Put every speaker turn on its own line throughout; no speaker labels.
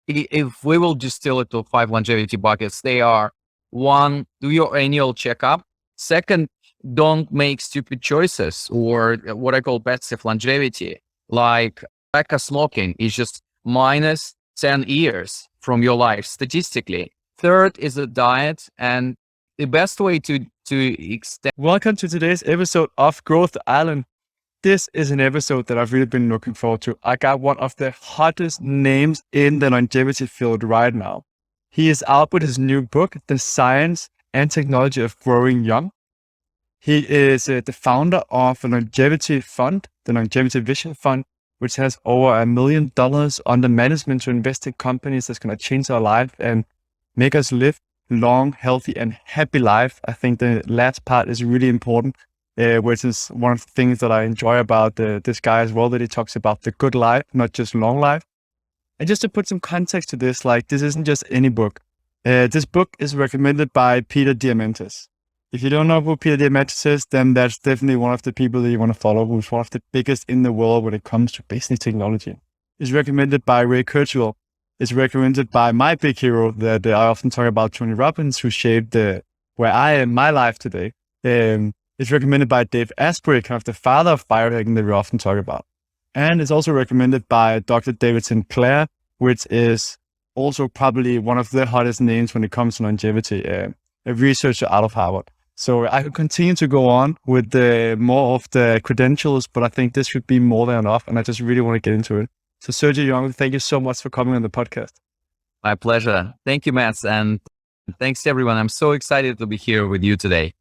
if we will distill it to 5 longevity buckets, they are: one, do your annual checkup. Second, don't make stupid choices, or what I call passive longevity, like tobacco smoking is just minus 10 years from your life statistically. Third is a diet, and the best way to extend.
Welcome to today's episode of Growth Island. This is an episode that I've really been looking forward to. I got one of the hottest names in the longevity field right now. He is out with his new book, The Science and Technology of Growing Young. He is the founder of a longevity fund, the Longevity Vision Fund, which has over $1 million under management to invest in companies that's going to change our life and make us live long, healthy, and happy life. I think the last part is really important, which is one of the things that I enjoy about this guy as well, that he talks about the good life, not just long life. And just to put some context to this, like, this isn't just any book. This book is recommended by Peter Diamandis. If you don't know who Peter Diamandis is, then that's definitely one of the people that you want to follow, who's one of the biggest in the world when it comes to business technology. It's recommended by Ray Kurzweil. It's recommended by my big hero that I often talk about, Tony Robbins, who shaped where I am, my life today. It's recommended by Dave Asprey, kind of the father of biohacking that we often talk about. And it's also recommended by Dr. David Sinclair, which is also probably one of the hottest names when it comes to longevity, a researcher out of Harvard. So I could continue to go on with more of the credentials, but I think this should be more than enough, and I just really want to get into it. So Sergey Young, thank you so much for coming on the podcast.
My pleasure. Thank you, Matt. And thanks to everyone. I'm so excited to be here with you today.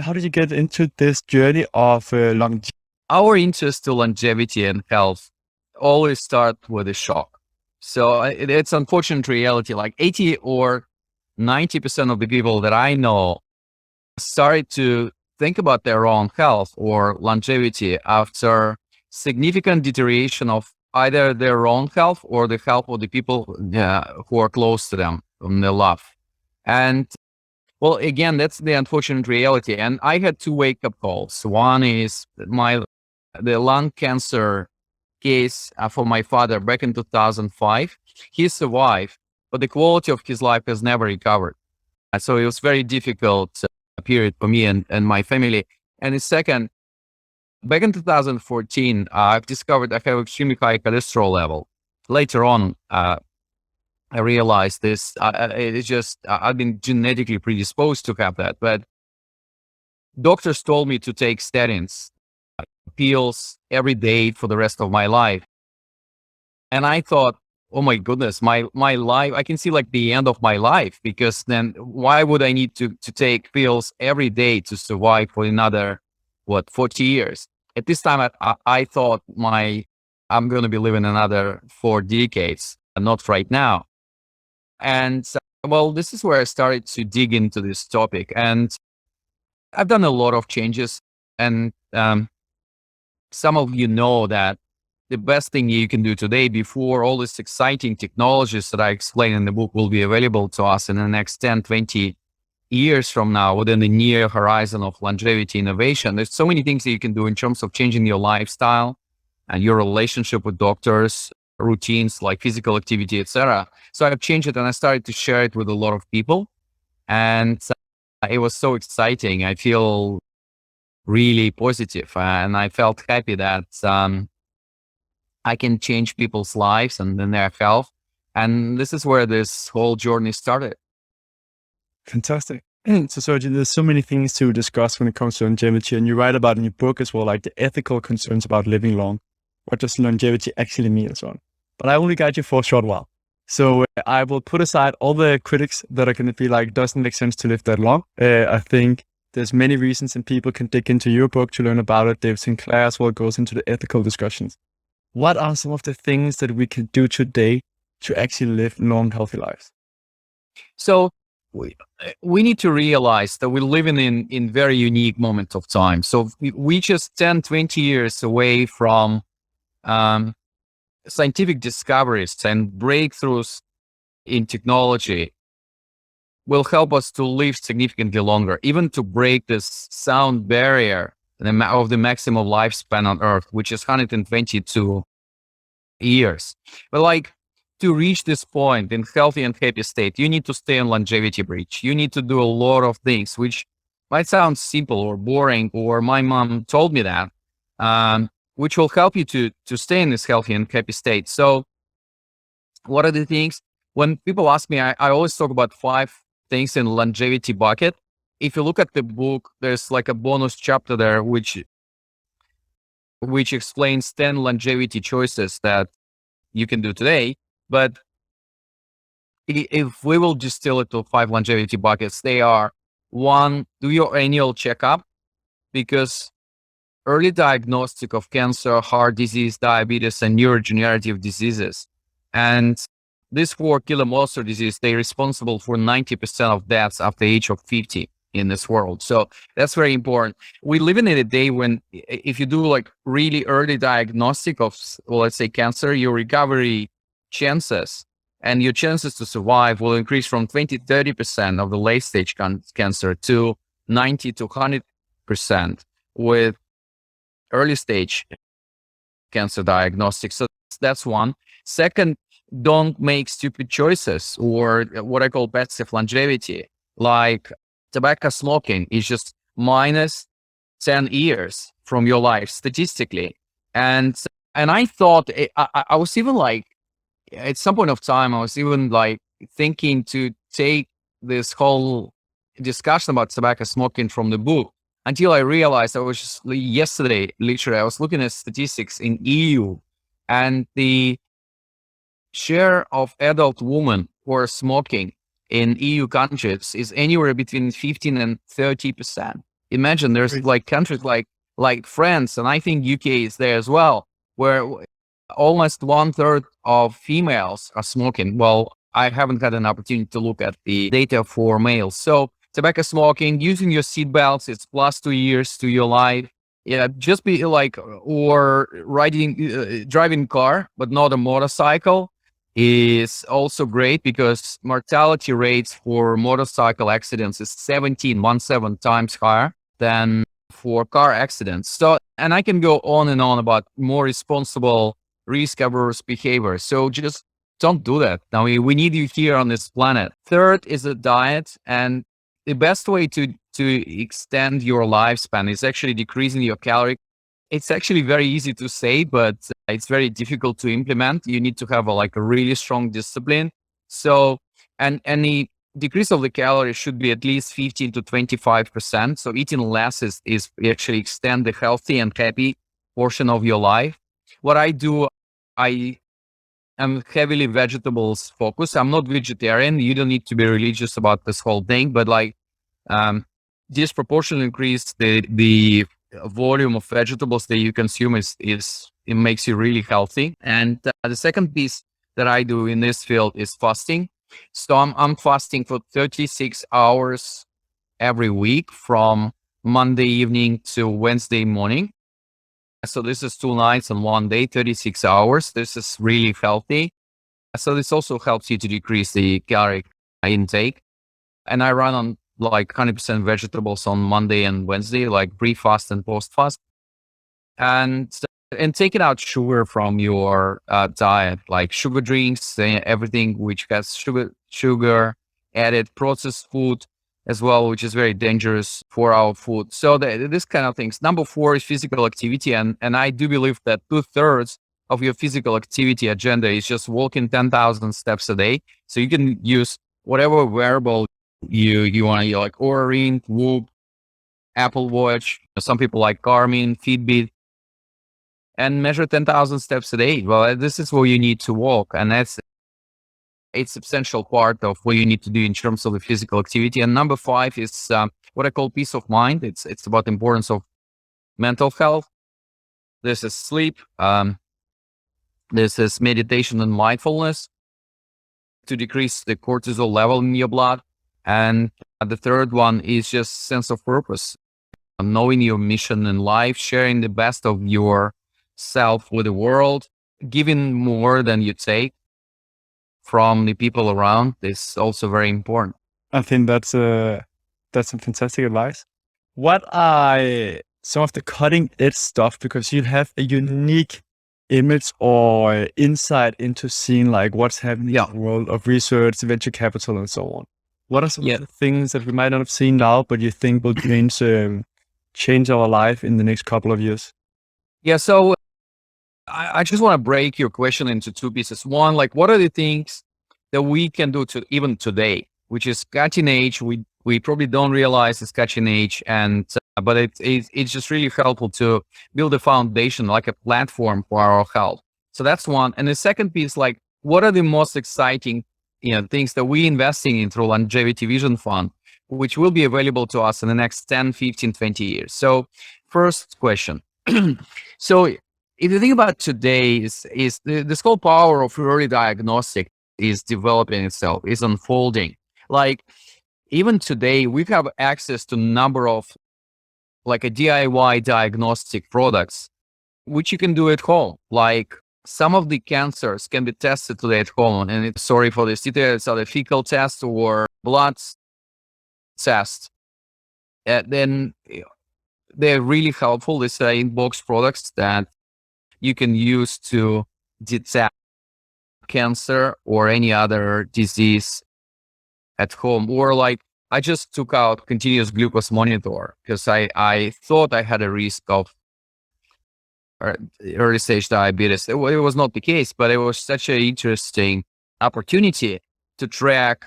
How did you get into this journey of longevity?
Our interest to longevity and health always start with a shock. So it's unfortunate reality, like 80 or 90% of the people that I know started to think about their own health or longevity after significant deterioration of either their own health or the health of the people who are close to them, whom they love. And well, again, that's the unfortunate reality. And I had two wake-up calls. One is the lung cancer case for my father back in 2005. He survived, but the quality of his life has never recovered. So it was very difficult period for me and my family. And the second, back in 2014, I've discovered I have extremely high cholesterol level. Later on, I realized this. It's just I've been genetically predisposed to have that. But doctors told me to take statins, pills every day for the rest of my life. And I thought, oh my goodness, my life, I can see like the end of my life, because then why would I need to take pills every day to survive for another, 40 years? At this time, I thought I'm going to be living another 4 decades, not right now. And well, this is where I started to dig into this topic. And I've done a lot of changes. And some of you know that the best thing you can do today, before all these exciting technologies that I explain in the book will be available to us in the next 10, 20 years from now, within the near horizon of longevity innovation, there's so many things that you can do in terms of changing your lifestyle and your relationship with doctors, routines like physical activity, etc. So I've changed it and I started to share it with a lot of people. And it was so exciting. I feel really positive, and I felt happy that I can change people's lives and then their health. And this is where this whole journey started.
Fantastic. So Sergey, there's so many things to discuss when it comes to longevity, and you write about in your book as well, like the ethical concerns about living long. What does longevity actually mean and so on? But I only got you for a short while. So I will put aside all the critics that are going to be like, doesn't make sense to live that long. I think there's many reasons, and people can dig into your book to learn about it. David Sinclair as well goes into the ethical discussions. What are some of the things that we can do today to actually live long, healthy lives?
So we need to realize that we're living in very unique moments of time. So we just 10, 20 years away from scientific discoveries and breakthroughs in technology will help us to live significantly longer, even to break this sound barrier of the maximum lifespan on Earth, which is 122 years. But like to reach this point in healthy and happy state, you need to stay on longevity bridge. You need to do a lot of things, which might sound simple or boring, or my mom told me that, which will help you to stay in this healthy and happy state. So what are the things? When people ask me, I always talk about 5 things in longevity bucket. If you look at the book, there's like a bonus chapter there, which explains 10 longevity choices that you can do today. But if we will distill it to 5 longevity buckets, they are: 1, do your annual checkup, because early diagnostic of cancer, heart disease, diabetes, and neurodegenerative diseases. And these 4 kill most of disease, they're responsible for 90% of deaths after the age of 50 in this world. So that's very important. We live in a day when if you do like really early diagnostic of, well, let's say cancer, your recovery chances and your chances to survive will increase from 20-30% of the late stage cancer to 90-100% with early stage cancer diagnostics. So that's one. Second, don't make stupid choices, or what I call passive longevity. Like tobacco smoking is just minus 10 years from your life statistically. And I thought, I was even like, at some point of time, I was even like thinking to take this whole discussion about tobacco smoking from the book, until I realized I was just yesterday, literally, I was looking at statistics in EU, and the share of adult women who are smoking in EU countries is anywhere between 15 and 30%. Imagine there's like countries like France, and I think UK is there as well, where almost 1/3 of females are smoking. Well, I haven't had an opportunity to look at the data for males. So tobacco smoking, using your seatbelts, it's +2 years to your life. Yeah, just be like, or driving car, but not a motorcycle, is also great, because mortality rates for motorcycle accidents is 17 times higher than for car accidents. So, and I can go on and on about more responsible risk averse behavior. So just don't do that. Now we need you here on this planet. Third is a diet, and the best way to extend your lifespan is actually decreasing your calorie. It's actually very easy to say, but it's very difficult to implement. You need to have a really strong discipline. So, and the decrease of the calories should be at least 15-25%. So eating less is actually extend the healthy and happy portion of your life. What I do, I am heavily vegetables focused. I'm not vegetarian. You don't need to be religious about this whole thing, but disproportionately increase the volume of vegetables that you consume is it makes you really healthy. And the second piece that I do in this field is fasting. So I'm fasting for 36 hours every week, from Monday evening to Wednesday morning. So this is 2 nights and 1 day, 36 hours. This is really healthy. So this also helps you to decrease the calorie intake. And I run on like 100% vegetables on Monday and Wednesday, like pre-fast and post-fast. And taking out sugar from your diet, like sugar drinks, everything which has sugar added, processed food as well, which is very dangerous for our food. So this kind of things. Number 4 is physical activity. And I do believe that 2/3 of your physical activity agenda is just walking 10,000 steps a day. So you can use whatever wearable you want to, like Oura Ring, Whoop, Apple Watch. Some people like Garmin, Fitbit, and measure 10,000 steps a day. Well, this is what you need to walk, and it's a substantial part of what you need to do in terms of the physical activity. And number 5 is what I call peace of mind. It's about the importance of mental health. This is sleep. This is meditation and mindfulness to decrease the cortisol level in your blood. And the third one is just sense of purpose, knowing your mission in life, sharing the best of yourself with the world, giving more than you take from the people around is also very important.
I think that's some fantastic advice. What are some of the cutting edge stuff? Because you have a unique image or insight into seeing like what's happening
Yeah.
in the world of research, venture capital, and so on. What are some
Yeah.
of the things that we might not have seen now, but you think will change our life in the next couple of years?
Yeah. So I just want to break your question into two pieces. One, like, what are the things that we can do to even today, which is cutting edge? We probably don't realize it's cutting edge, and but it's just really helpful to build a foundation, like a platform for our health. So that's one. And the second piece, like, what are the most exciting, things that we investing in through Longevity Vision Fund, which will be available to us in the next 10, 15, 20 years. So first question. So if you think about today, is this whole power of early diagnostic is developing itself, is unfolding. Like even today, we have access to a number of like a DIY diagnostic products, which you can do at home. Like some of the cancers can be tested today at home. And it's sorry for this, either it's a fecal test or blood test. And then they're really helpful. These are in-box products that you can use to detect cancer or any other disease at home. Or like I just took out continuous glucose monitor because I thought I had a risk of early stage diabetes. It was not the case, but it was such an interesting opportunity to track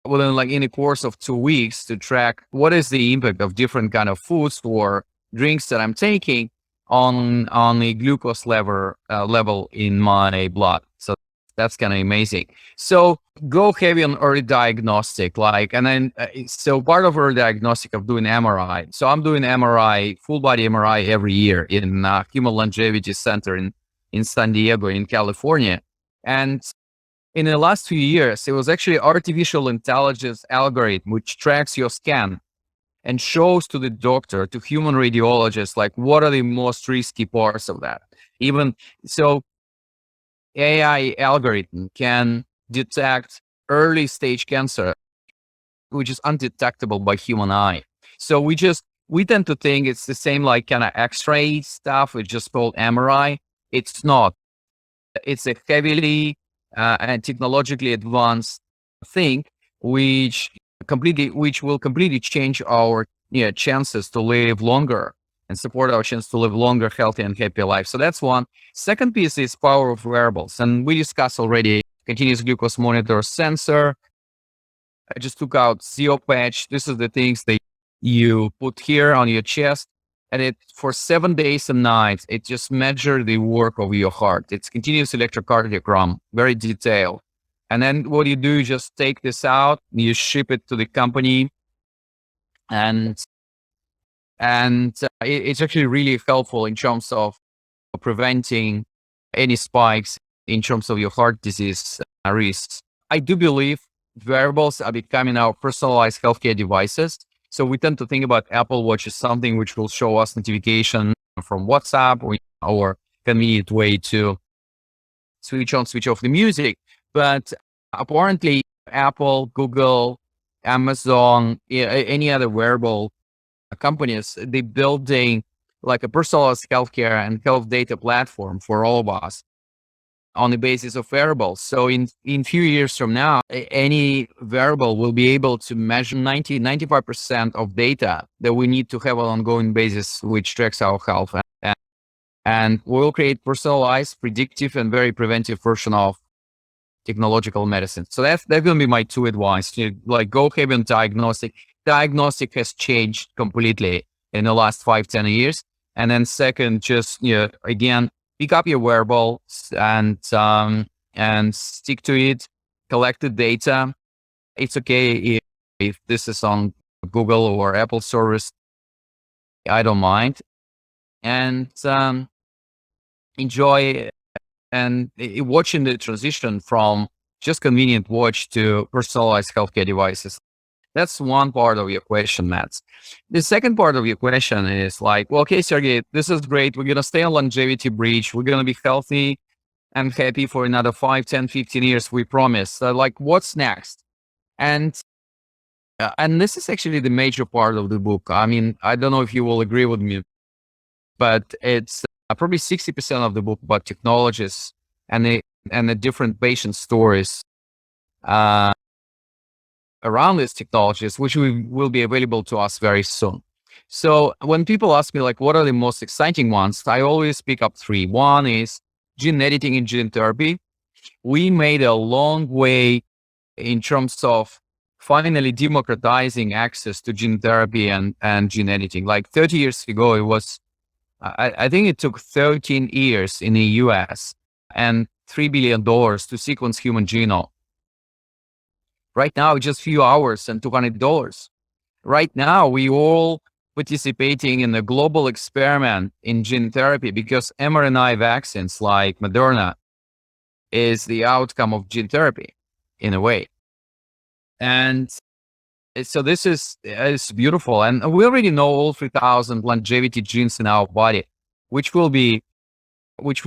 within like in the course of 2 weeks to track what is the impact of different kind of foods or drinks that I'm taking on the glucose level in my blood. So that's kind of amazing. So go heavy on early diagnostic, like, and then so part of early diagnostic of doing MRI. So I'm doing MRI, full body MRI every year in Human Longevity Center in San Diego in California, and in the last few years, it was actually artificial intelligence algorithm which tracks your scan and shows to the doctor, to human radiologists, like what are the most risky parts of that. Even so, AI algorithm can detect early stage cancer, which is undetectable by human eye. So we tend to think it's the same like kind of X-ray stuff. It's just called MRI. It's not. It's a heavily and technologically advanced thing, which will completely change our chances to live longer and support our chance to live longer, healthy and happy life. So that's one. Second piece is power of wearables, and we discussed already continuous glucose monitor sensor. I just took out CO patch. This is the things that you put here on your chest, and it for 7 days and nights, it just measures the work of your heart. It's continuous electrocardiogram, very detailed. And then what you do, you just take this out, you ship it to the company, and it's actually really helpful in terms of preventing any spikes in terms of your heart disease risks. I do believe wearables are becoming our personalized healthcare devices. So we tend to think about Apple Watch as something which will show us notification from WhatsApp or convenient way to switch on, switch off the music. But apparently Apple, Google, Amazon, any other wearable companies, they building like a personalized healthcare and health data platform for all of us on the basis of wearables. So in few years from now, any wearable will be able to measure 95% of data that we need to have on an ongoing basis, which tracks our health. And we'll create personalized, predictive, and very preventive version of technological medicine. So that's going to be my two advice. Like go heavy on diagnostic. Diagnostic has changed completely in the last 5-10 years. And then second, just again, pick up your wearable and stick to it. Collect the data. It's okay if this is on Google or Apple service. I don't mind. And enjoy and watching the transition from just convenient watch to personalized healthcare devices. That's one part of your question, Matt. The second part of your question is like, well, okay, Sergey, this is great. We're going to stay on longevity bridge. We're going to be healthy and happy for another 5, 10, 15 years. We promise. Like, what's next? And this is actually the major part of the book. I mean, I don't know if you will agree with me, but it's probably 60% of the book about technologies and the different patient stories uh, around these technologies, which will be available to us very soon. So when people ask me like, what are the most exciting ones? I always pick up three. One is gene editing and gene therapy. We made a long way in terms of finally democratizing access to gene therapy and gene editing. Like 30 years ago, it was, I think it took 13 years in the US and $3 billion to sequence human genome. Right now, it's just a few hours and $200. Right now, we all participating in a global experiment in gene therapy because mRNA vaccines like Moderna is the outcome of gene therapy in a way. And so this is beautiful. And we already know all 3,000 longevity genes in our body, which we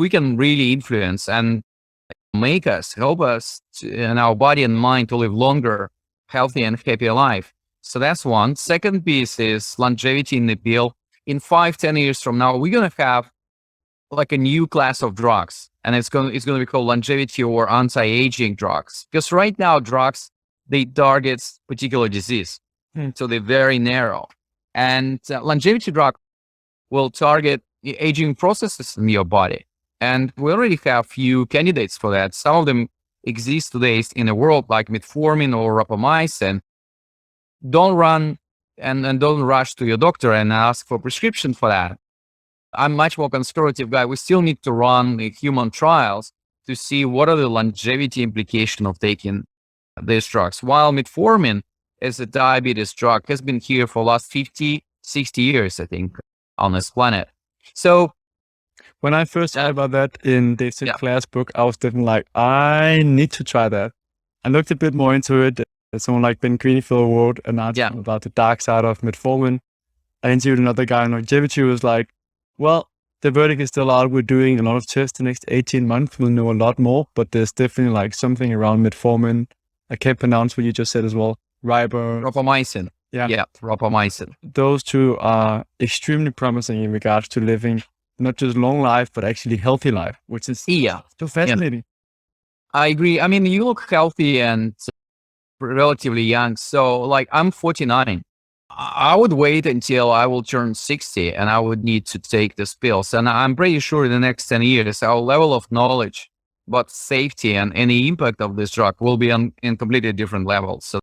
can really influence and help us in our body and mind to live longer, healthy and happy life. So that's one. Second piece is longevity in the pill. In 5-10 years from now, we're going to have like a new class of drugs, and it's going to be called longevity or anti-aging drugs. Because right now, drugs, they target particular disease. So they're very narrow. And longevity drug will target the aging processes in your body. And we already have few candidates for that. Some of them exist today in the world, like metformin or rapamycin. Don't run and don't rush to your doctor and ask for prescription for that. I'm much more conservative guy. We still need to run the human trials to see what are the longevity implications of taking these drugs. While metformin as a diabetes drug has been here for the last 50, 60 years, I think, on this planet. So
when I first heard about that in Dave Sinclair's book, I was definitely like, I need to try that. I looked a bit more into it. Someone like Ben Greenfield wrote an article about the dark side of metformin. I interviewed another guy on longevity who was like, well, the verdict is still out. We're doing a lot of tests the next 18 months. We'll know a lot more, but there's definitely like something around metformin. I can't pronounce what you just said as well.
Rapamycin. Yeah, rapamycin.
Those two are extremely promising in regards to living not just long life, but actually healthy life, which is so fascinating.
I agree. I mean, you look healthy and relatively young. So like I'm 49. I would wait until I will turn 60 and I would need to take these pills. And I'm pretty sure in the next 10 years, our level of knowledge about safety and any impact of this drug will be in completely different levels. So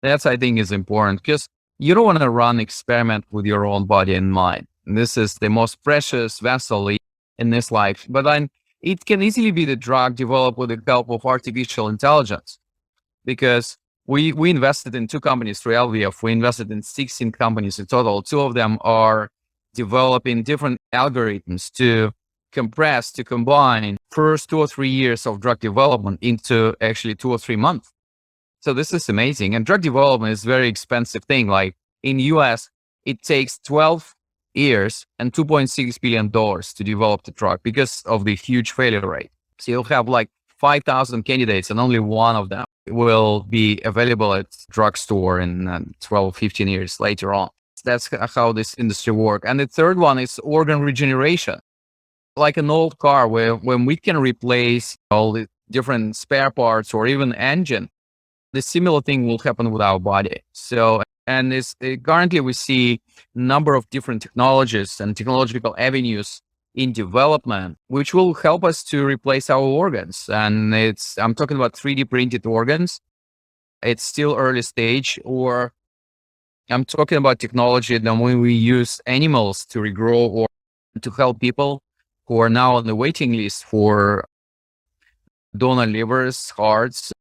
that's, I think, is important because you don't want to run experiment with your own body and mind. And this is the most precious vessel in this life. But then it can easily be the drug developed with the help of artificial intelligence, because we invested in 2 companies through LVF. We invested in 16 companies in total. 2 of them are developing different algorithms to combine first 2 or 3 years of drug development into actually 2 or 3 months. So this is amazing. And drug development is a very expensive thing. Like in US, it takes 12 years and $2.6 billion to develop the drug because of the huge failure rate. So you'll have like 5,000 candidates and only one of them will be available at drugstore in 12, 15 years later on. That's how this industry works. And the third one is organ regeneration. Like an old car when we can replace all the different spare parts or even engine, the similar thing will happen with our body. So, and currently we see a number of different technologies and technological avenues in development, which will help us to replace our organs. And I'm talking about 3D printed organs. It's still early stage, or I'm talking about technology that when we use animals to regrow or to help people who are now on the waiting list for donor livers, hearts,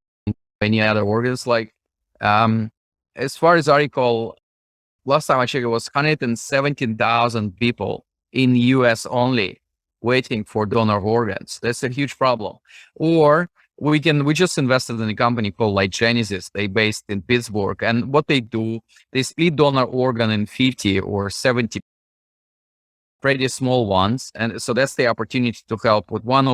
any other organs. Like, as far as I recall, last time I checked, it was 117,000 people in the US only waiting for donor organs. That's a huge problem. Or we just invested in a company called like Genesis. They based in Pittsburgh. And what they do, they split donor organ in 50 or 70 pretty small ones. And so that's the opportunity to help with one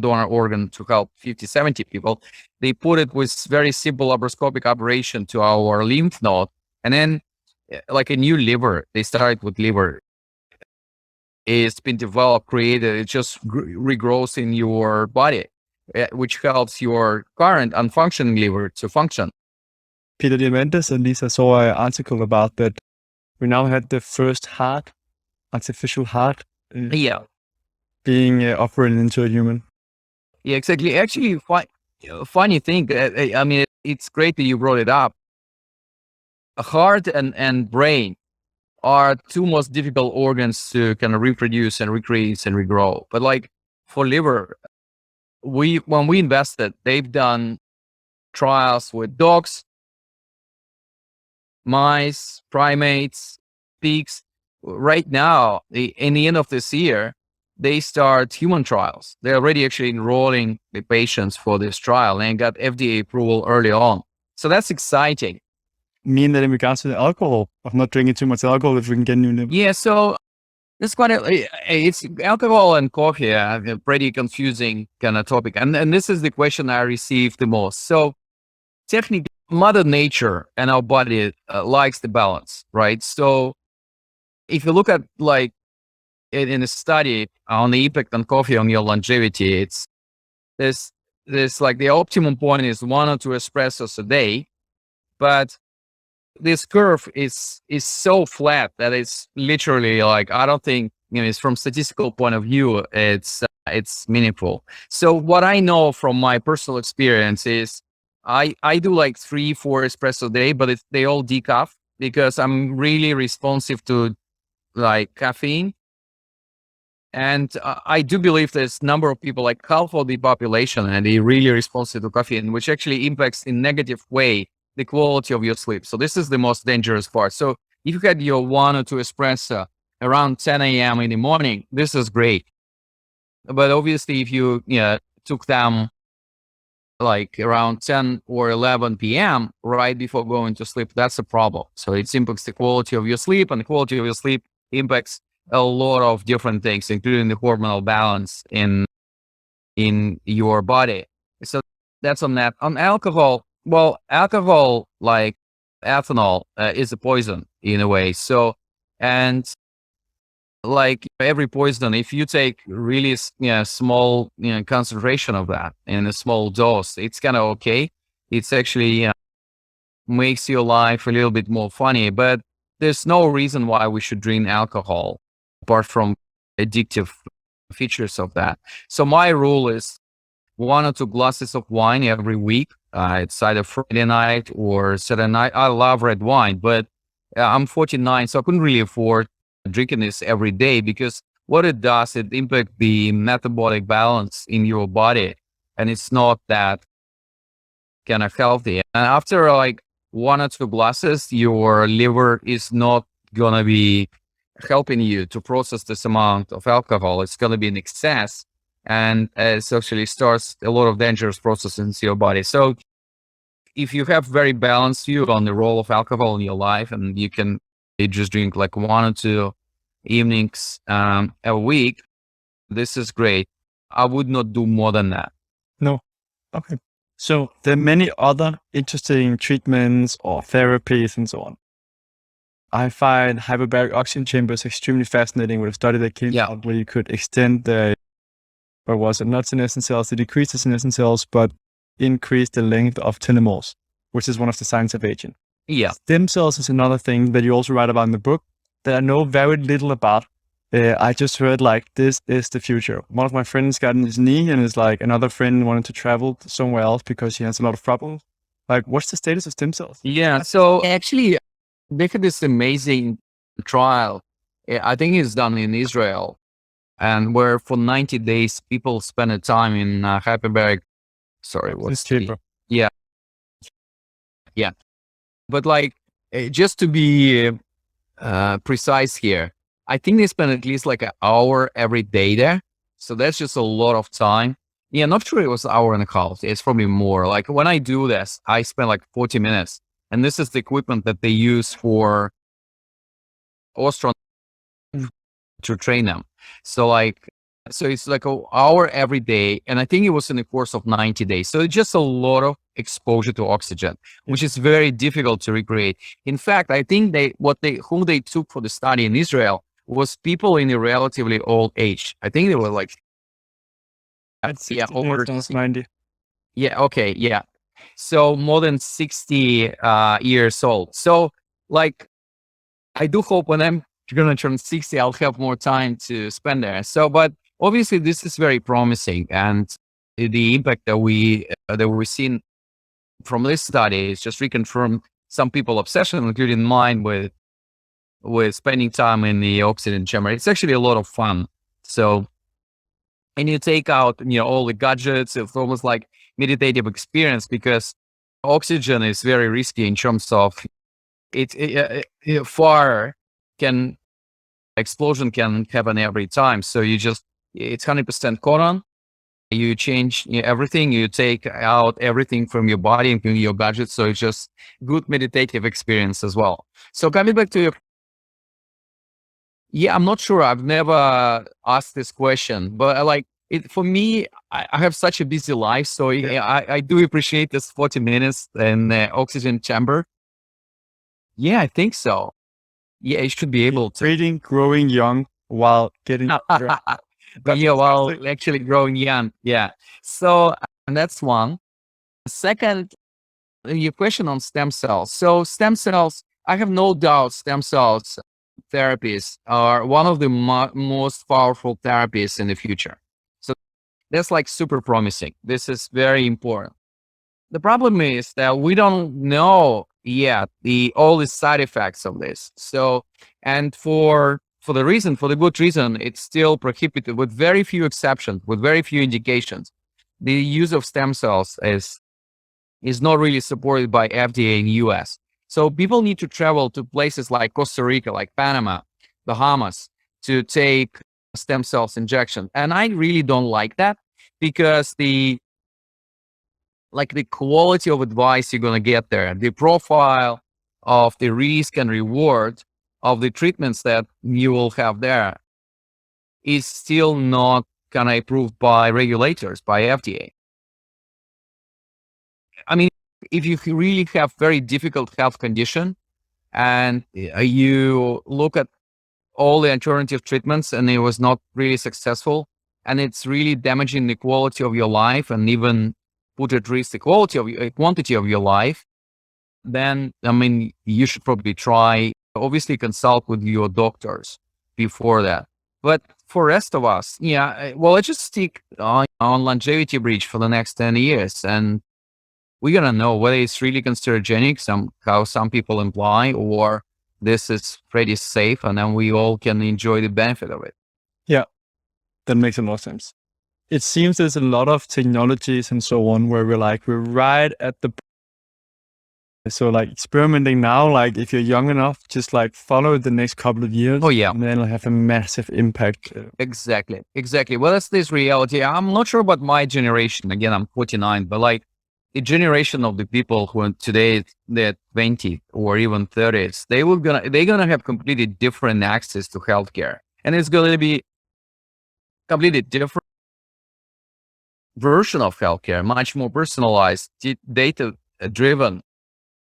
donor organ to help 50, 70 people. They put it with very simple laparoscopic operation to our lymph node. And then like a new liver, they started with liver. is been developed, created, it just regrows in your body, which helps your current unfunctioning liver to function.
Peter Diamandis and Lisa saw an article about that. We now had the first heart, artificial heart,
Yeah.
being operated into a human.
Yeah, exactly. Actually, funny thing. I mean, it's great that you brought it up. Heart and brain are two most difficult organs to kind of reproduce and recreate and regrow. But like for liver, when we invested, they've done trials with dogs, mice, primates, pigs. Right now, in the end of this year, they start human trials. They're already actually enrolling the patients for this trial and got FDA approval early on. So that's exciting.
Mean that in regards to the alcohol, of not drinking too much alcohol if we can get new liver.
Yeah, so it's it's alcohol and coffee, a pretty confusing kind of topic. And this is the question I received the most. So technically, Mother Nature and our body likes the balance, right? So if you look at like in a study on the impact on coffee on your longevity, it's this like the optimum point is 1 or 2 espressos a day, but this curve is so flat that it's literally like, I don't think, it's from statistical point of view, it's meaningful. So what I know from my personal experience is I do like 3-4 espresso a day, but they all decaf because I'm really responsive to like caffeine. And I do believe there's a number of people, like half of the population, and they really responsive to caffeine, which actually impacts in negative way the quality of your sleep. So this is the most dangerous part. So if you had your 1 or 2 espresso around 10 a.m. in the morning, this is great. But obviously, if you took them like around 10 or 11 p.m. right before going to sleep, that's a problem. So it impacts the quality of your sleep, and the quality of your sleep impacts a lot of different things, including the hormonal balance in your body. So that's on that. On alcohol, well, alcohol, like ethanol, is a poison in a way. So, and like every poison, if you take really small concentration of that in a small dose, it's kind of okay. It's actually makes your life a little bit more funny, but there's no reason why we should drink alcohol apart from addictive features of that. So my rule is 1 or 2 glasses of wine every week. It's either Friday night or Saturday night. I love red wine, but I'm 49, so I couldn't really afford drinking this every day, because what it does, it impacts the metabolic balance in your body, and it's not that kind of healthy. And after like 1 or 2 glasses, your liver is not gonna be helping you to process this amount of alcohol. It's gonna be in excess, and it actually starts a lot of dangerous processes into your body. So if you have very balanced view on the role of alcohol in your life, and you just drink like 1 or 2 evenings a week, this is great. I would not do more than that.
No. Okay. So there are many other interesting treatments or therapies and so on. I find hyperbaric oxygen chambers extremely fascinating, with a study that came out where you could extend not senescent cells, to decrease the senescent cells, but increase the length of telomeres, which is one of the signs of aging.
Yeah.
Stem cells is another thing that you also write about in the book that I know very little about. I just heard like, this is the future. One of my friends got in his knee, and is like, another friend wanted to travel somewhere else because he has a lot of problems. Like, what's the status of stem cells?
Yeah. So actually, they had this amazing trial. I think it's done in Israel, and where for 90 days people spend a time in hyperbaric. Sorry, what's
chamber?
Yeah. But like, just to be precise here, I think they spend at least like an hour every day there. So that's just a lot of time. Yeah, not sure it was an hour and a half. It's probably more. Like when I do this, I spend like 40 minutes. And this is the equipment that they use for ostron to train them. So it's like an hour every day. And I think it was in the course of 90 days. So it's just a lot of exposure to oxygen, which is very difficult to recreate. In fact, I think whom they took for the study in Israel was people in a relatively old age. I think they were like,
It's
yeah,
60
over,
almost 90.
yeah, okay, yeah. So more than 60 years old. So like, I do hope when I'm going to turn 60, I'll have more time to spend there. So, but obviously this is very promising, and the impact that we've seen from this study is just reconfirm some people obsession, including mine, with spending time in the oxygen chamber. It's actually a lot of fun. So, and you take out, all the gadgets. It's almost like meditative experience, because oxygen is very risky in terms of fire can explosion can happen every time. So it's 100% cotton. You change everything. You take out everything from your body, including your gadgets. So it's just good meditative experience as well. So coming back to your, yeah, I'm not sure. I've never asked this question, but for me, I have such a busy life. So I do appreciate this 40 minutes in the oxygen chamber. Yeah, I think so. Yeah, you should be able to.
Creating, growing young while getting.
But yeah, while actually growing young. Yeah. So, and that's one. Second, your question on stem cells. So stem cells, I have no doubt stem cells therapies are one of the most powerful therapies in the future. So that's like super promising. This is very important. The problem is that we don't know yet all the side effects of this. So, and for the good reason, it's still prohibited with very few exceptions, with very few indications. The use of stem cells is not really supported by FDA in US. So people need to travel to places like Costa Rica, like Panama, Bahamas, to take stem cells injection. And I really don't like that, because the quality of advice you're going to get there, the profile of the risk and reward of the treatments that you will have there is still not kind of approved by regulators, by FDA. I mean, if you really have very difficult health condition and you look at all the alternative treatments and it was not really successful, and it's really damaging the quality of your life and even put at risk the quantity of your life, then, I mean, you should probably try, obviously consult with your doctors before that. But for rest of us, well, let's just stick on longevity bridge for the next 10 years. And we're going to know whether it's really carcinogenic, how some people imply, or this is pretty safe, and then we all can enjoy the benefit of it.
Yeah, that makes a lot of sense. It seems there's a lot of technologies and so on where we're right at the. So like experimenting now, like if you're young enough, just like follow the next couple of years.
Oh yeah.
And then it'll have a massive impact.
Exactly. Well, that's this reality. I'm not sure about my generation. Again, I'm 49, but like the generation of the people who today they're 20 or even 30s, they're gonna have completely different access to healthcare, and it's gonna be completely different version of healthcare, much more personalized, data driven,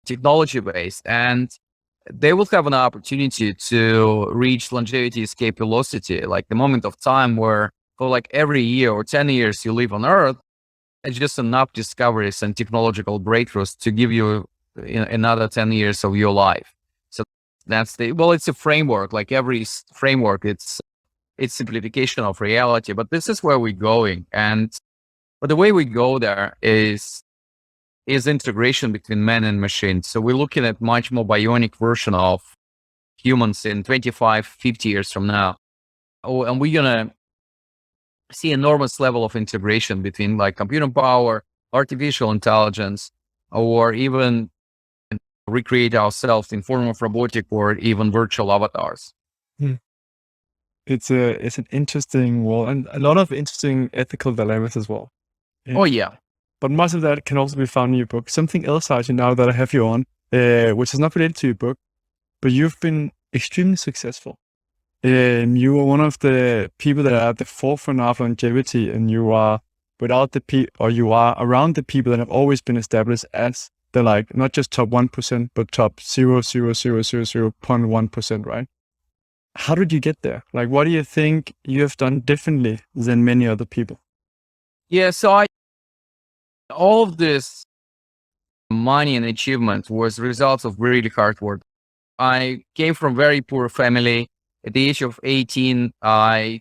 technology based, and they will have an opportunity to reach longevity escape velocity, like the moment of time where for like every year or 10 years you live on Earth, it's just enough discoveries and technological breakthroughs to give you another 10 years of your life. So that's it's a framework, like every framework, it's simplification of reality, but this is where we're going. But the way we go there is integration between man and machine. So we're looking at much more bionic version of humans in 25, 50 years from now. Oh, and we're going to see enormous level of integration between like computing power, artificial intelligence, or even recreate ourselves in form of robotic or even virtual avatars.
It's an interesting world, and a lot of interesting ethical dilemmas as well.
Yeah. Oh yeah.
But much of that can also be found in your book. Something else, Sergey, now that I have you on, which is not related to your book, but you've been extremely successful. You are one of the people that are at the forefront of longevity, and you are you are around the people that have always been established as the not just top 1%, but top 0.00001%, right? How did you get there? Like, what do you think you have done differently than many other people?
Yeah, so all of this money and achievement was results of really hard work. I came from very poor family. At the age of 18, I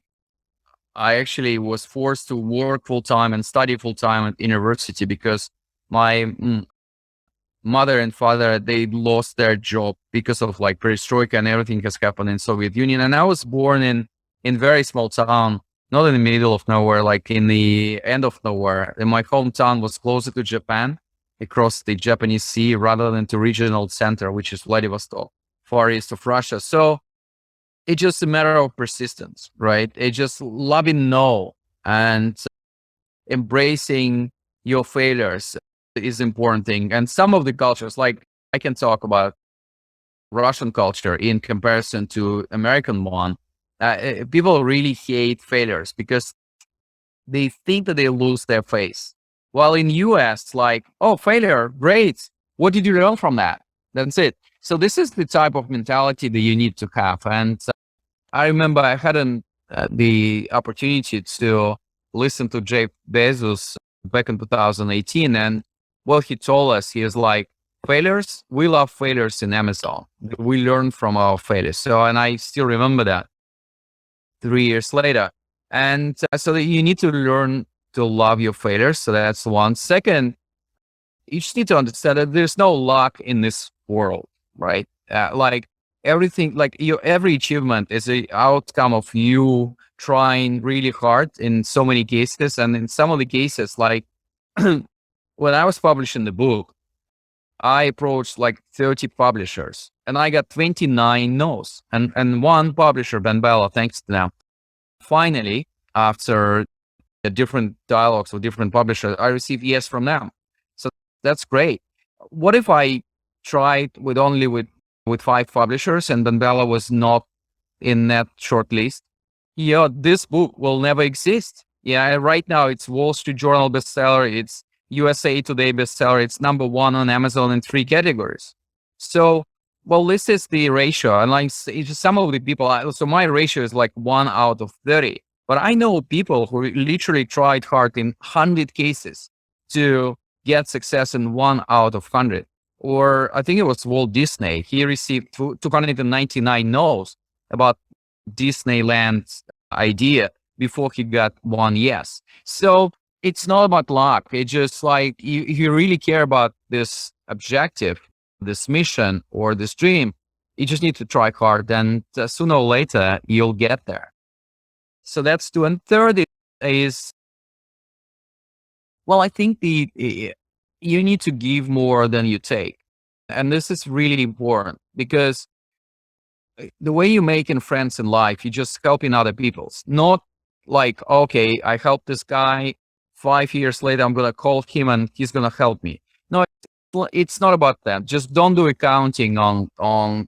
actually was forced to work full time and study full time at university because my mother and father, they lost their job because of like perestroika and everything has happened in Soviet Union. And I was born in very small town, not in the middle of nowhere, like in the end of nowhere. And my hometown was closer to Japan, across the Japanese Sea, rather than to regional center, which is Vladivostok, far east of Russia. So it's just a matter of persistence, right? It's just loving no and embracing your failures is important thing. And some of the cultures, like I can talk about Russian culture in comparison to American one, people really hate failures because they think that they lose their face. While in US, like, oh, failure, great. What did you learn from that? That's it. So this is the type of mentality that you need to have. And I remember I had the opportunity to listen to Jeff Bezos back in 2018. And what he told us, he is like, failures, we love failures in Amazon. We learn from our failures. So, and I still remember that 3 years later. And so that you need to learn to love your failures. So that's one. Second, you just need to understand that there's no luck in this world, right? Like everything, like your every achievement is a outcome of you trying really hard in so many cases. And in some of the cases, like when I was publishing the book, I approached like 30 publishers and I got 29 no's. And one publisher, Ben Bella, thanks to them, finally, after different dialogues with different publishers, I received yes from them. So that's great. What if I tried with only with 5 publishers and Ben Bella was not in that short list? Yeah, this book will never exist. Yeah, right now it's Wall Street Journal bestseller, it's USA Today bestseller, it's #1 on Amazon in 3 categories. So, well, this is the ratio. And like some of the people, so my ratio is like 1 out of 30. But I know people who literally tried hard in 100 cases to get success in 1 out of 100. Or I think it was Walt Disney. He received 299 no's about Disneyland's idea before he got 1 yes. So it's not about luck. It's just like if you really care about this objective, this mission or this dream, you just need to try hard and sooner or later you'll get there. So that's 2. And third is, well, I think you need to give more than you take. And this is really important because the way you making friends in life, you just helping other people's, not like, okay, I helped this guy 5 years later, I'm going to call him and he's going to help me. No, it's not about that. Just don't do accounting on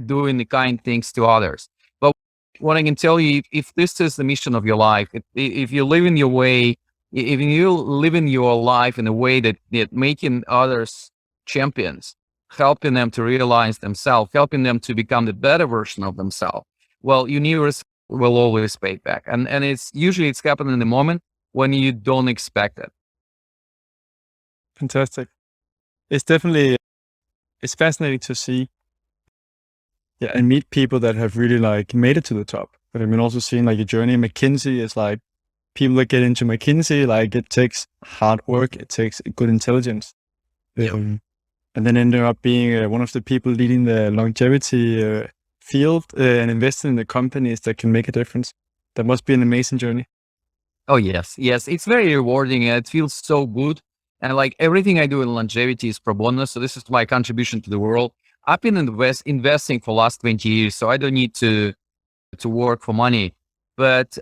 doing the kind things to others. But what I can tell you, if this is the mission of your life, if you live in your way, if you live in your life in a way that making others champions, helping them to realize themselves, helping them to become the better version of themselves, well, universe will always pay back. And it's usually it's happening in the moment when you don't expect it.
Fantastic. It's definitely, it's fascinating to see, yeah, and meet people that have really like made it to the top. But I mean, also seeing like your journey. McKinsey is like, people that get into McKinsey, like it takes hard work, it takes good intelligence. And then ended up being one of the people leading the longevity field and investing in the companies that can make a difference. That must be an amazing journey.
Oh, yes. Yes. It's very rewarding. And it feels so good. And like everything I do in longevity is pro bono. So this is my contribution to the world. I've been investing for the last 20 years, so I don't need to work for money. But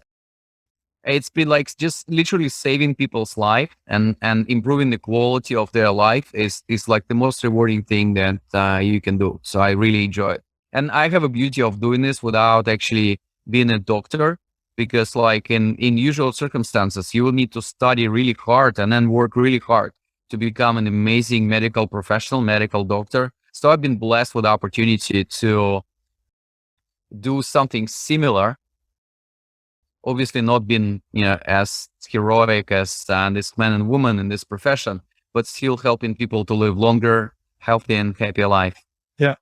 it's been like just literally saving people's life and improving the quality of their life is like the most rewarding thing that you can do. So I really enjoy it. And I have a beauty of doing this without actually being a doctor, because like in usual circumstances, you will need to study really hard and then work really hard to become an amazing medical professional, medical doctor. So I've been blessed with the opportunity to do something similar, obviously not being, as heroic as this man and woman in this profession, but still helping people to live longer, healthy and happy life.
Yeah.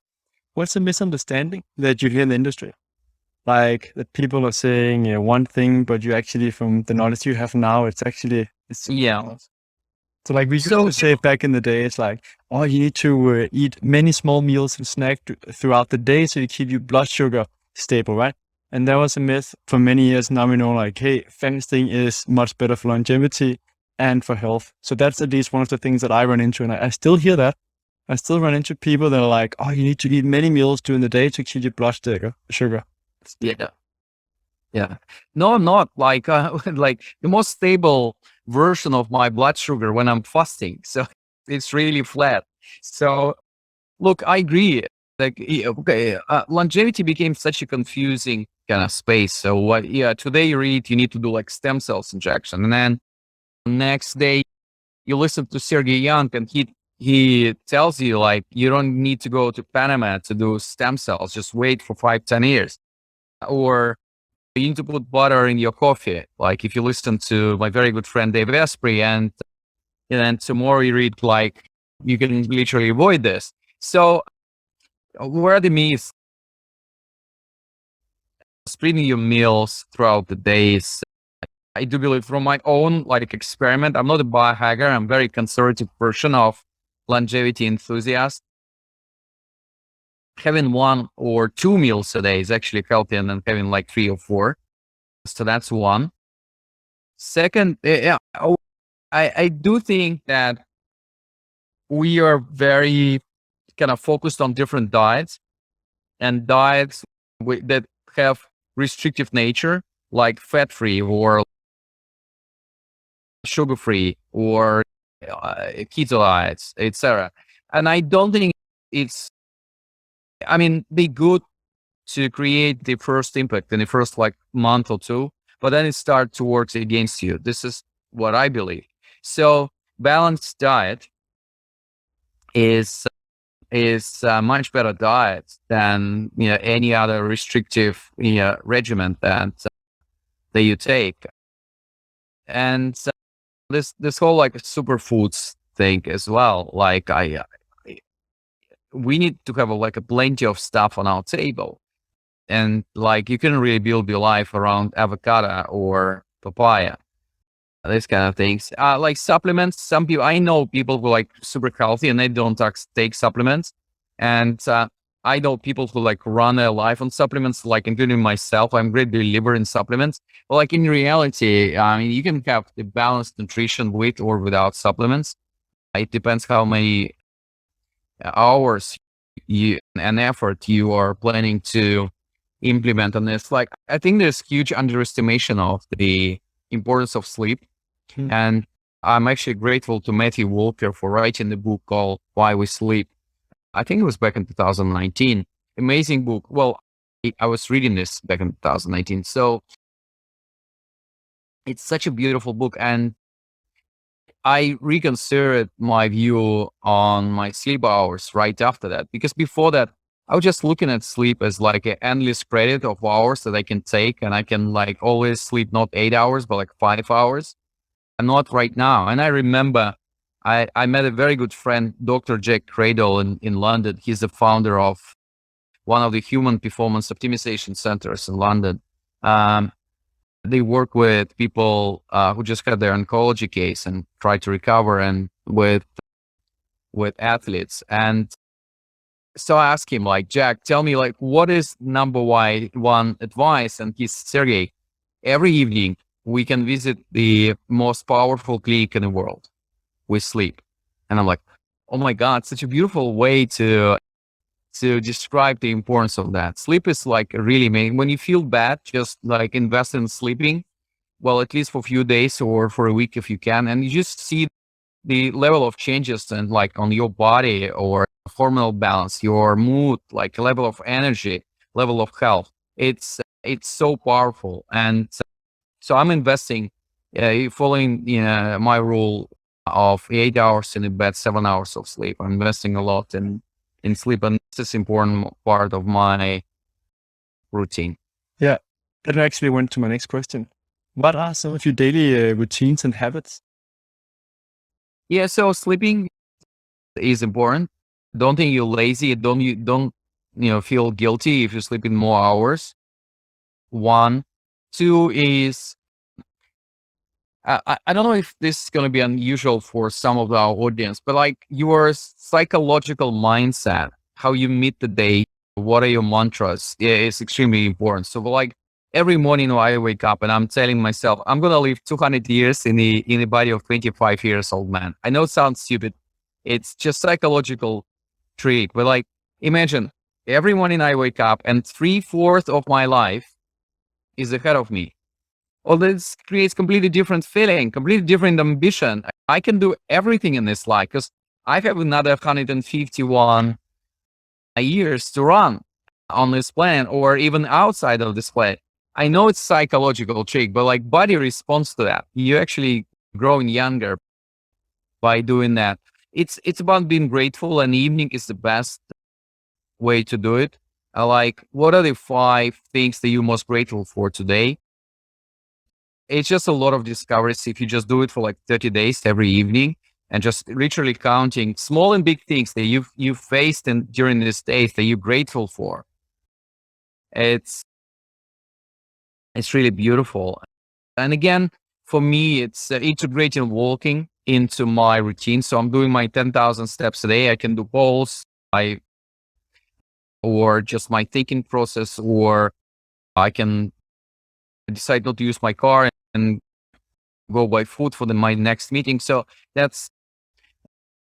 What's the misunderstanding that you hear in the industry? Like that people are saying one thing, but you actually, from the knowledge you have now, it's
Yeah.
So like we used to say back in the day, it's like, oh, you need to eat many small meals and snack throughout the day so you keep your blood sugar stable, right? And that was a myth for many years. Now we know like, hey, fasting is much better for longevity and for health. So that's at least one of the things that I run into. And I still hear that. I still run into people that are like, oh, you need to eat many meals during the day to keep your blood sugar.
Yeah. Yeah. No, I'm not like, like the most stable version of my blood sugar when I'm fasting. So it's really flat. So look, I agree. Like, okay, longevity became such a confusing kind of space. So today you read, you need to do like stem cells injection. And then next day you listen to Sergey Young and he tells you like, you don't need to go to Panama to do stem cells. Just wait for 5-10 years. Or you need to put butter in your coffee. Like if you listen to my very good friend Dave Asprey and tomorrow you read like, you can literally avoid this. So where are the myths? Splitting your meals throughout the days. I do believe from my own like experiment, I'm not a biohacker. I'm a very conservative version of longevity enthusiast. Having 1 or 2 meals a day is actually healthier than having like 3 or 4. So that's one. Second, I do think that we are very kind of focused on different diets and diets that have restrictive nature, like fat-free or sugar-free or keto diets, etc. And I don't think they good to create the first impact in the first like month or two, but then it starts to work against you. This is what I believe. So balanced diet is a much better diet than any other restrictive regimen that you take. And this whole like superfoods thing as well. Like we need to have a plenty of stuff on our table, and like you can really build your life around avocado or papaya, these kind of things. Like supplements, some people, I know people who like super healthy and they don't take supplements. And I know people who like run their life on supplements, like including myself. I'm great believer in supplements. But like in reality, you can have the balanced nutrition with or without supplements. It depends how many hours and effort you are planning to implement on this. Like, I think there's huge underestimation of the importance of sleep. And I'm actually grateful to Matthew Walker for writing the book called Why We Sleep. I think it was back in 2019. Amazing book. Well, I was reading this back in 2019. So it's such a beautiful book. And I reconsidered my view on my sleep hours right after that, because before that, I was just looking at sleep as like an endless credit of hours that I can take, and I can like always sleep not 8 hours, but like 5 hours. And not right now. And I remember I met a very good friend, Dr. Jack Cradle in London. He's the founder of one of the human performance optimization centers in London. They work with people who just had their oncology case and try to recover, and with athletes. And so I asked him, like, Jack, tell me, like, what is number one advice? And he's, Sergey, every evening we can visit the most powerful clinic in the world with sleep. And I'm like, oh my God, such a beautiful way to describe the importance of that. Sleep is like really amazing. When you feel bad, just like invest in sleeping, well, at least for a few days or for a week if you can. And you just see the level of changes and like on your body or hormonal balance, your mood, like level of energy, level of health. It's so powerful. And so I'm investing, following my rule of 8 hours in the bed, 7 hours of sleep. I'm investing a lot in sleep, and this is important part of my routine.
Yeah, that actually went to my next question. What are some of your daily routines and habits?
Yeah, so sleeping is important. Don't think you're lazy. Don't feel guilty if you sleep in more hours. One, two is I don't know if this is going to be unusual for some of our audience, but like your psychological mindset, how you meet the day, what are your mantras, is extremely important. So like every morning when I wake up and I'm telling myself, I'm going to live 200 years in the body of 25 years old man. I know it sounds stupid. It's just psychological trick, but like imagine every morning I wake up and 3/4 of my life is ahead of me. Well, this creates completely different feeling, completely different ambition. I can do everything in this life because I have another 151 years to run on this planet or even outside of this planet. I know it's psychological trick, but like body responds to that. You actually growing younger by doing that. It's about being grateful, and evening is the best way to do it. Like, what are the 5 things that you're most grateful for today? It's just a lot of discoveries if you just do it for like 30 days every evening and just literally counting small and big things that you've faced and during this days that you're grateful for. It's it's really beautiful. And again, for me, it's integrating walking into my routine. So I'm doing my 10,000 steps a day. I can do polls, or just my thinking process, or I can decide not to use my car and go buy food for my next meeting. So that's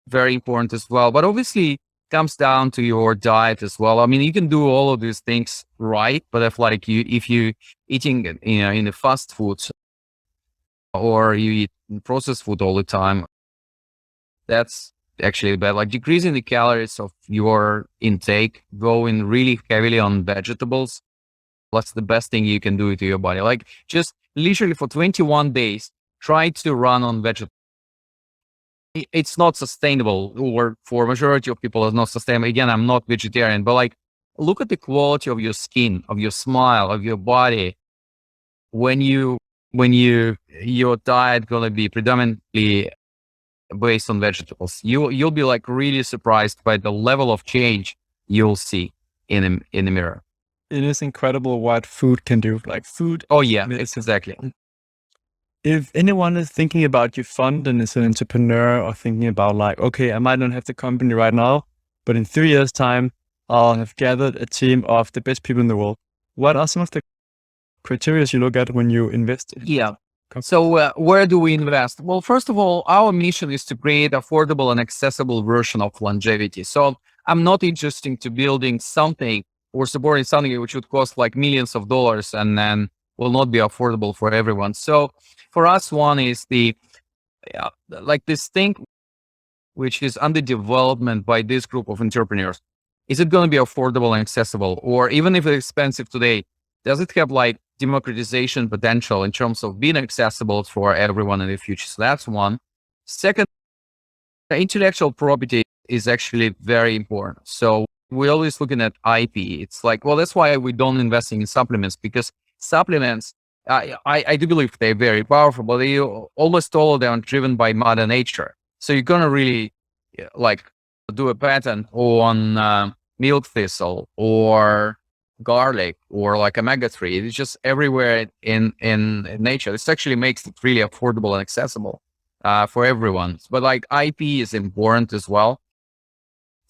very important as well. But obviously comes down to your diet as well. I mean, you can do all of these things right, but if you eating in the fast food or you eat processed food all the time, that's actually bad. Like decreasing the calories of your intake, going really heavily on vegetables. That's the best thing you can do to your body. Like just literally for 21 days, try to run on vegetables. It's not sustainable, or for majority of people it's not sustainable. Again, I'm not vegetarian, but like look at the quality of your skin, of your smile, of your body when your diet gonna be predominantly based on vegetables. You'll be like really surprised by the level of change you'll see in the mirror.
It is incredible what food can do. Like food.
Oh yeah, it's exactly.
If anyone is thinking about your fund and is an entrepreneur or thinking about like, okay, I might not have the company right now, but in 3 years time, I'll have gathered a team of the best people in the world. What are some of the criteria you look at when you invest?
Yeah. So where do we invest? Well, first of all, our mission is to create affordable and accessible version of longevity. So I'm not interested to building something or supporting something which would cost like millions of dollars and then will not be affordable for everyone. So for us, one is like this thing which is under development by this group of entrepreneurs. Is it going to be affordable and accessible? Or even if it's expensive today, does it have like democratization potential in terms of being accessible for everyone in the future? So that's one. Second, intellectual property is actually very important. So we're always looking at IP. It's like, well, that's why we don't invest in supplements, because supplements, I do believe they're very powerful, but they almost all of them are driven by Mother Nature. So you're going to really like do a patent on milk thistle or garlic or like omega-3. It's just everywhere in nature. This actually makes it really affordable and accessible for everyone. But like IP is important as well.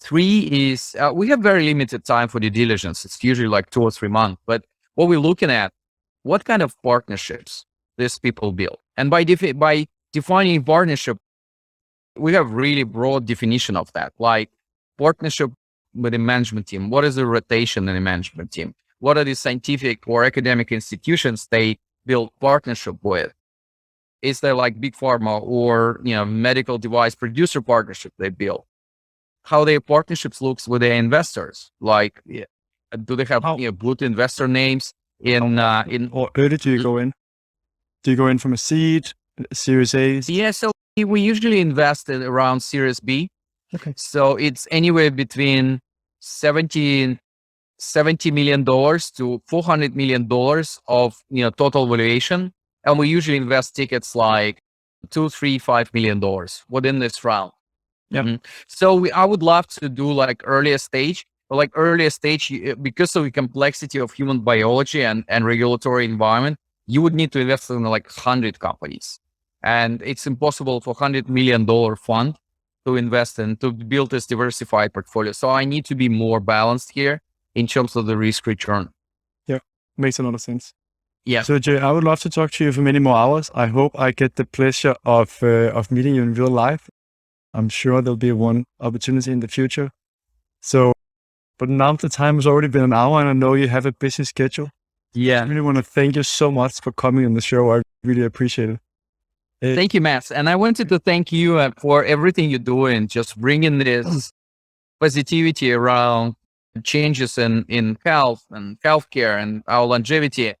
Three is we have very limited time for due diligence. It's usually like 2 or 3 months. But what we're looking at, what kind of partnerships these people build. And by defining partnership, we have really broad definition of that, like partnership with a management team. What is the rotation in a management team? What are the scientific or academic institutions they build partnership with? Is there like big pharma or medical device producer partnership they build? How their partnerships looks with their investors? Like, do they have good investor names in?
Or early do you go in? Do you go in from a seed, Series A?
Yeah, so we usually invest in around Series B.
Okay.
So it's anywhere between 17 $70 million to $400 million of, total valuation. And we usually invest tickets like $2, $3, $5 million within this round.
Yep.
So I would love to do like earlier stage, but like earlier stage, because of the complexity of human biology and regulatory environment, you would need to invest in like 100 companies. And it's impossible for $100 million fund to invest in, to build this diversified portfolio. So I need to be more balanced here in terms of the risk return.
Yeah, makes a lot of sense.
Yeah.
So Jay, I would love to talk to you for many more hours. I hope I get the pleasure of meeting you in real life. I'm sure there'll be one opportunity in the future. So, but now the time has already been an hour and I know you have a busy schedule.
Yeah.
I really want to thank you so much for coming on the show. I really appreciate it.
Thank you, Matt. And I wanted to thank you for everything you're doing, just bringing this positivity around changes in health and healthcare and our longevity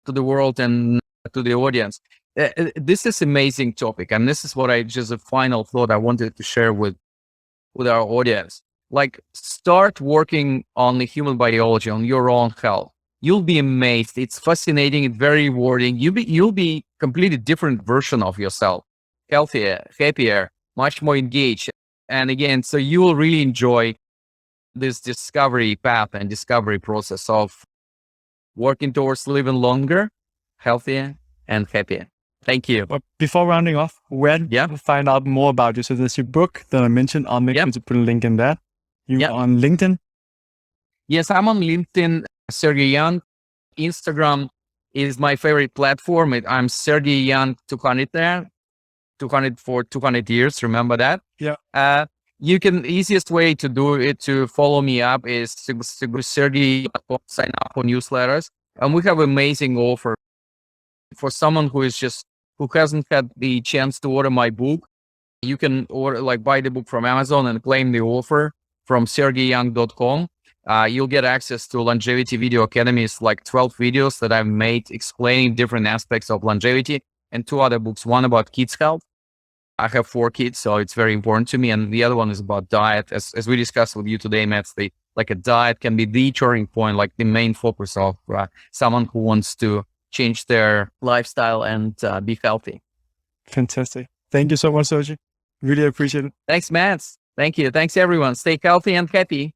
to the world and to the audience. This is amazing topic. And this is what just a final thought I wanted to share with our audience. Like, start working on the human biology, on your own health. You'll be amazed. It's fascinating. It's very rewarding. You'll be completely different version of yourself, healthier, happier, much more engaged. And again, so you will really enjoy this discovery path and discovery process of working towards living longer, healthier, and happier. Thank you.
But before rounding off, where do you find out more about you? So there's your book that I mentioned. I'll make sure to put a link in that. You are on LinkedIn?
Yes, I'm on LinkedIn, Sergey Young. Instagram is my favorite platform. I'm Sergey Young 200 there. 200 for 200 years. Remember that?
Yeah.
Easiest way to do it, to follow me up, is to go Sergey, sign up for newsletters. And we have amazing offer for someone who hasn't had the chance to order my book. You can buy the book from Amazon and claim the offer from sergeyyoung.com. You'll get access to Longevity Video Academy's like 12 videos that I've made explaining different aspects of longevity, and 2 other books, one about kids' health. I have 4 kids, so it's very important to me. And the other one is about diet. As we discussed with you today, Matt, a diet can be the turning point, like the main focus of someone who wants to change their lifestyle and be healthy.
Fantastic. Thank you so much, Sergey. Really appreciate it.
Thanks, Matt. Thank you. Thanks, everyone. Stay healthy and happy.